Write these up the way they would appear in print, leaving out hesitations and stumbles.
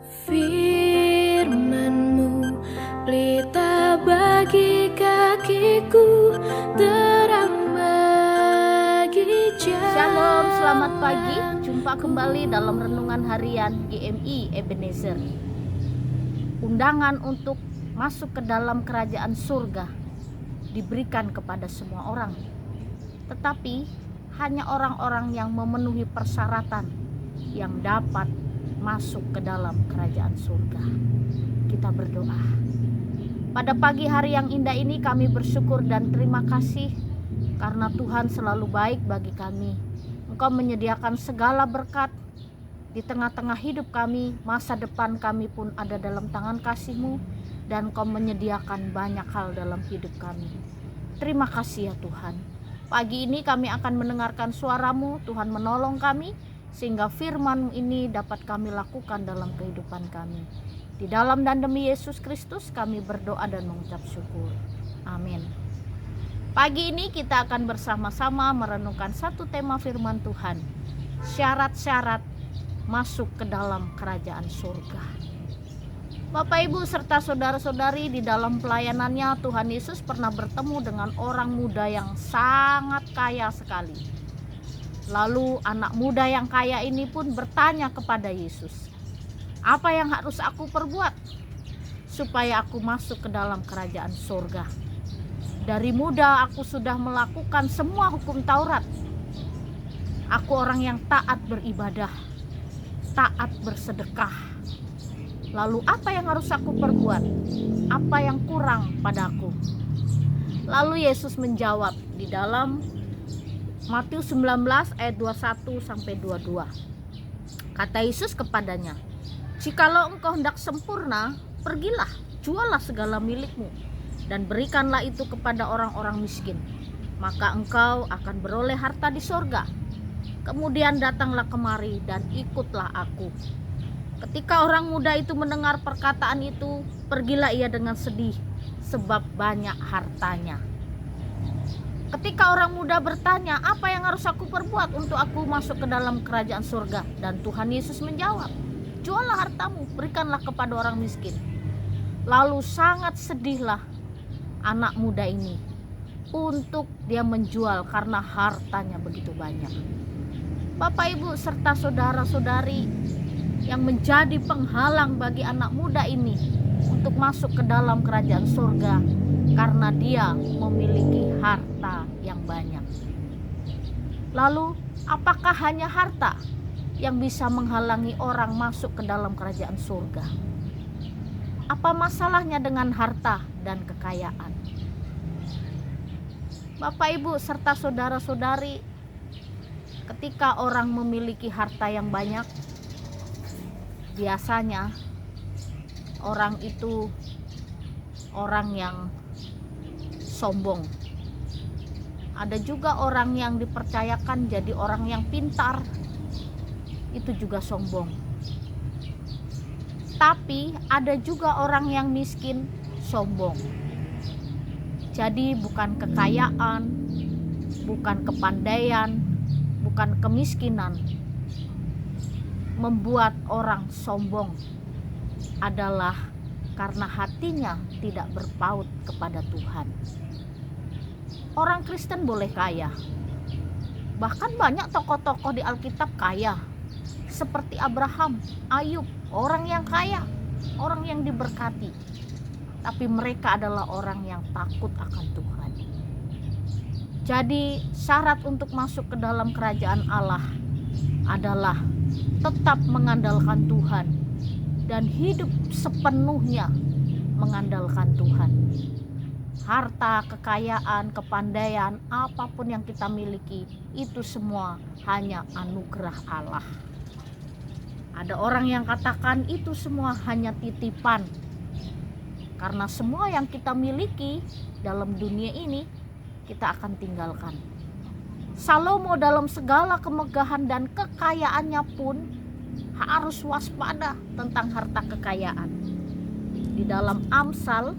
Firman-Mu pelita bagi kakiku, terang bagi jalan. Shalom, selamat pagi. Jumpa kembali dalam renungan harian GMI Ebenezer. Undangan untuk masuk ke dalam kerajaan surga diberikan kepada semua orang, tetapi hanya orang-orang yang memenuhi persyaratan yang dapat masuk ke dalam kerajaan surga. Kita berdoa. Pada pagi hari yang indah ini kami bersyukur dan terima kasih karena Tuhan selalu baik bagi kami. Engkau menyediakan segala berkat di tengah-tengah hidup kami. Masa depan kami pun ada dalam tangan kasih-Mu, dan Engkau menyediakan banyak hal dalam hidup kami. Terima kasih ya Tuhan. Pagi ini kami akan mendengarkan suara-Mu. Tuhan menolong kami sehingga firman-Mu ini dapat kami lakukan dalam kehidupan kami. Di dalam dan demi Yesus Kristus kami berdoa dan mengucap syukur. Amin. Pagi ini kita akan bersama-sama merenungkan satu tema firman Tuhan. Syarat-syarat masuk ke dalam kerajaan surga. Bapak, Ibu, serta saudara-saudari, di dalam pelayanannya Tuhan Yesus pernah bertemu dengan orang muda yang sangat kaya sekali. Lalu anak muda yang kaya ini pun bertanya kepada Yesus, "Apa yang harus aku perbuat supaya aku masuk ke dalam kerajaan surga? Dari muda aku sudah melakukan semua hukum Taurat. Aku orang yang taat beribadah, taat bersedekah. Lalu apa yang harus aku perbuat? Apa yang kurang padaku?" Lalu Yesus menjawab di dalam Matius 19 ayat 21 sampai 22. Kata Yesus kepadanya, "Jikalau engkau hendak sempurna, pergilah, jualah segala milikmu dan berikanlah itu kepada orang-orang miskin. Maka engkau akan beroleh harta di sorga. Kemudian datanglah kemari dan ikutlah aku." Ketika orang muda itu mendengar perkataan itu, pergilah ia dengan sedih sebab banyak hartanya. Ketika orang muda bertanya, "Apa yang harus aku perbuat untuk aku masuk ke dalam kerajaan surga?" Dan Tuhan Yesus menjawab, "Juallah hartamu, berikanlah kepada orang miskin." Lalu sangat sedihlah anak muda ini untuk dia menjual karena hartanya begitu banyak. Bapak, Ibu, serta saudara-saudari, yang menjadi penghalang bagi anak muda ini untuk masuk ke dalam kerajaan surga karena dia memiliki harta yang banyak. Lalu, apakah hanya harta yang bisa menghalangi orang masuk ke dalam kerajaan surga? Apa masalahnya dengan harta dan kekayaan? Bapak, Ibu, serta saudara-saudari, ketika orang memiliki harta yang banyak, biasanya orang itu orang yang sombong. Ada juga orang yang dipercayakan jadi orang yang pintar, itu juga sombong. Tapi ada juga orang yang miskin, sombong. Jadi bukan kekayaan, bukan kepandaian, bukan kemiskinan membuat orang sombong, adalah karena hatinya tidak berpaut kepada Tuhan. Orang Kristen boleh kaya. Bahkan banyak tokoh-tokoh di Alkitab kaya. Seperti Abraham, Ayub, orang yang kaya, orang yang diberkati. Tapi mereka adalah orang yang takut akan Tuhan. Jadi syarat untuk masuk ke dalam kerajaan Allah adalah tetap mengandalkan Tuhan dan hidup sepenuhnya mengandalkan Tuhan. Harta, kekayaan, kepandaian, apapun yang kita miliki, itu semua hanya anugerah Allah. Ada orang yang katakan itu semua hanya titipan, karena semua yang kita miliki dalam dunia ini kita akan tinggalkan. Salomo dalam segala kemegahan dan kekayaannya pun harus waspada tentang harta kekayaan. Di dalam Amsal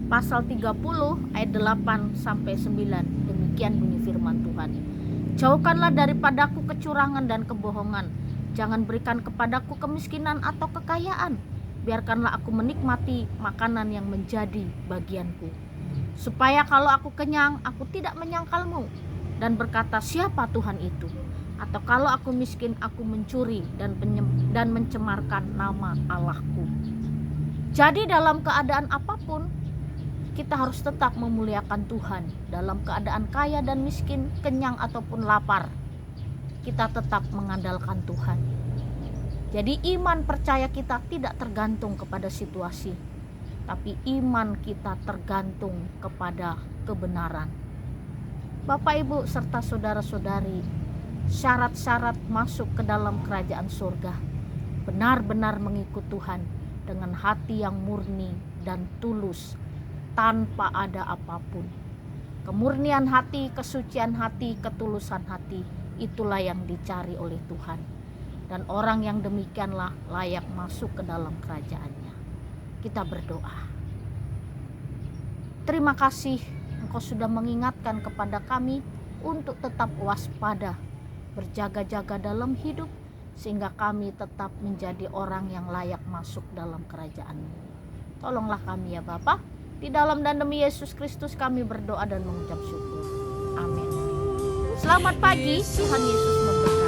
pasal 30 ayat 8 sampai 9, demikian bunyi firman Tuhan. "Jauhkanlah daripadaku kecurangan dan kebohongan. Jangan berikan kepadaku kemiskinan atau kekayaan. Biarkanlah aku menikmati makanan yang menjadi bagianku. Supaya kalau aku kenyang, aku tidak menyangkalmu dan berkata, siapa Tuhan itu? Atau kalau aku miskin, aku mencuri dan mencemarkan nama Allahku. Jadi dalam keadaan apapun, kita harus tetap memuliakan Tuhan. Dalam keadaan kaya dan miskin, kenyang ataupun lapar, kita tetap mengandalkan Tuhan. Jadi iman percaya kita tidak tergantung kepada situasi, tapi iman kita tergantung kepada kebenaran. Bapak, Ibu, serta saudara-saudari, syarat-syarat masuk ke dalam kerajaan surga benar-benar mengikut Tuhan dengan hati yang murni dan tulus, tanpa ada apapun. Kemurnian hati, kesucian hati, ketulusan hati, itulah yang dicari oleh Tuhan. Dan orang yang demikianlah layak masuk ke dalam kerajaan-Nya. Kita berdoa. Terima kasih Engkau sudah mengingatkan kepada kami untuk tetap waspada, berjaga-jaga dalam hidup, sehingga kami tetap menjadi orang yang layak masuk dalam kerajaan-Mu. Tolonglah kami ya Bapa. Di dalam dan demi Yesus Kristus kami berdoa dan mengucap syukur. Amin. Selamat pagi, Tuhan Yesus memberkati.